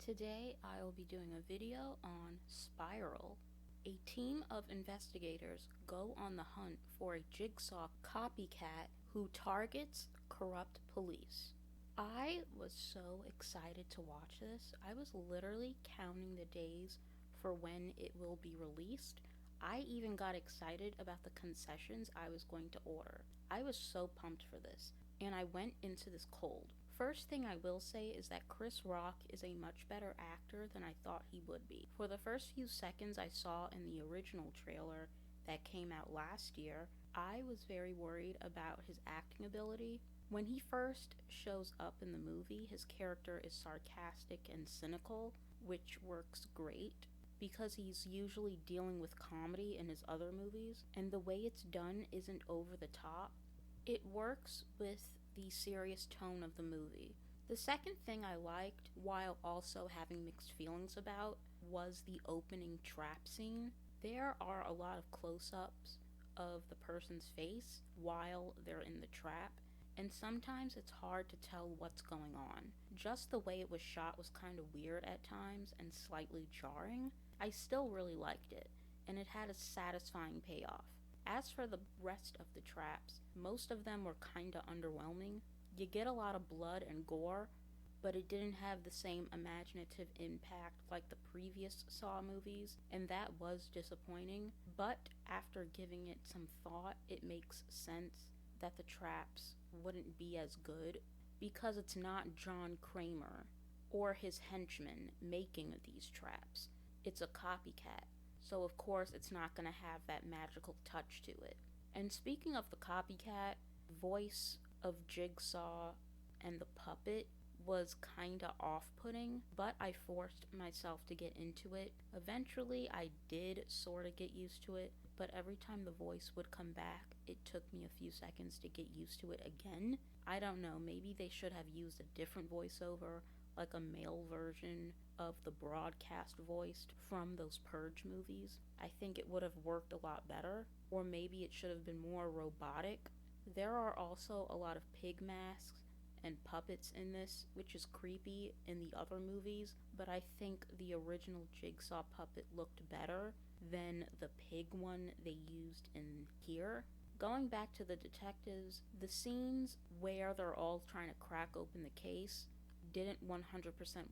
Today I will be doing a video on Spiral. A team of investigators go on the hunt for a Jigsaw copycat who targets corrupt police. I was so excited to watch this. I was literally counting the days for when it will be released. I even got excited about the concessions I was going to order. I was so pumped for this, and I went into this cold. First thing I will say is that Chris Rock is a much better actor than I thought he would be. For the first few seconds I saw in the original trailer that came out last year, I was very worried about his acting ability. When he first shows up in the movie, his character is sarcastic and cynical, which works great because he's usually dealing with comedy in his other movies, and the way it's done isn't over the top. It works with the serious tone of the movie. The second thing I liked, while also having mixed feelings about, was the opening trap scene. There are a lot of close-ups of the person's face while they're in the trap, and sometimes it's hard to tell what's going on. Just the way it was shot was kind of weird at times and slightly jarring. I still really liked it, and it had a satisfying payoff. As for the rest of the traps, most of them were kinda underwhelming. You get a lot of blood and gore, but it didn't have the same imaginative impact like the previous Saw movies, and that was disappointing. But after giving it some thought, it makes sense that the traps wouldn't be as good because it's not John Kramer or his henchmen making these traps. It's a copycat. So of course it's not going to have that magical touch to it. And speaking of the copycat, voice of Jigsaw and the puppet was kinda off-putting, but I forced myself to get into it. Eventually I did sorta get used to it, but every time the voice would come back, it took me a few seconds to get used to it again. I don't know, maybe they should have used a different voiceover, like a male version of the broadcast voiced from those Purge movies. I think it would have worked a lot better, or maybe it should have been more robotic. There are also a lot of pig masks and puppets in this, which is creepy in the other movies, but I think the original Jigsaw puppet looked better than the pig one they used in here. Going back to the detectives, the scenes where they're all trying to crack open the case didn't 100%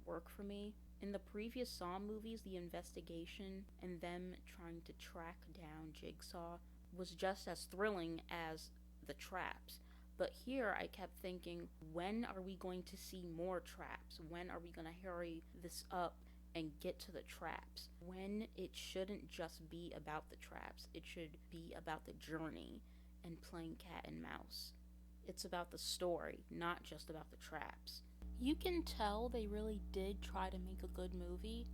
work for me. In the previous Saw movies, the investigation and them trying to track down Jigsaw was just as thrilling as the traps. But here I kept thinking, when are we going to see more traps? When are we going to hurry this up and get to the traps? When it shouldn't just be about the traps, it should be about the journey and playing cat and mouse. It's about the story, not just about the traps. You can tell they really did try to make a good movie.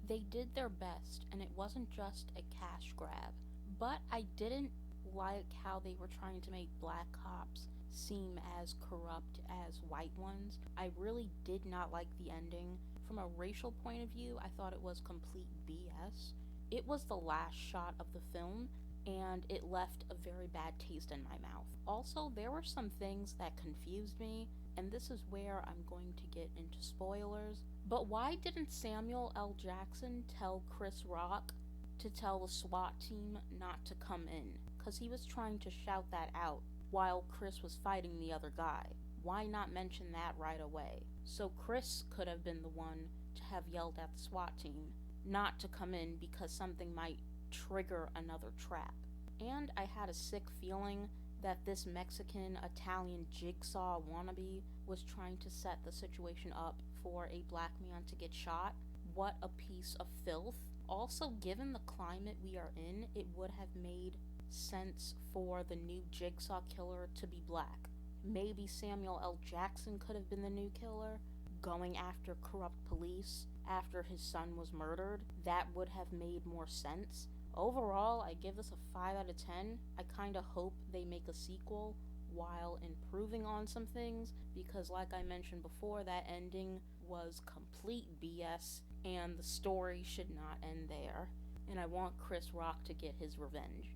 They did their best, and it wasn't just a cash grab. But I didn't like how they were trying to make black cops seem as corrupt as white ones. I really did not like the ending. From a racial point of view, I thought it was complete BS. It was the last shot of the film, and it left a very bad taste in my mouth. Also, there were some things that confused me, and this is where I'm going to get into spoilers. But why didn't Samuel L. Jackson tell Chris Rock to tell the SWAT team not to come in? Because he was trying to shout that out while Chris was fighting the other guy. Why not mention that right away? So Chris could have been the one to have yelled at the SWAT team not to come in because something might trigger another trap. And I had a sick feeling that this Mexican-Italian Jigsaw wannabe was trying to set the situation up for a black man to get shot. What a piece of filth. Also, given the climate we are in, it would have made sense for the new Jigsaw killer to be black. Maybe Samuel L. Jackson could have been the new killer, going after corrupt police after his son was murdered. That would have made more sense. Overall, I give this a 5 out of 10. I kinda hope they make a sequel while improving on some things, because like I mentioned before, that ending was complete BS, and the story should not end there. And I want Chris Rock to get his revenge.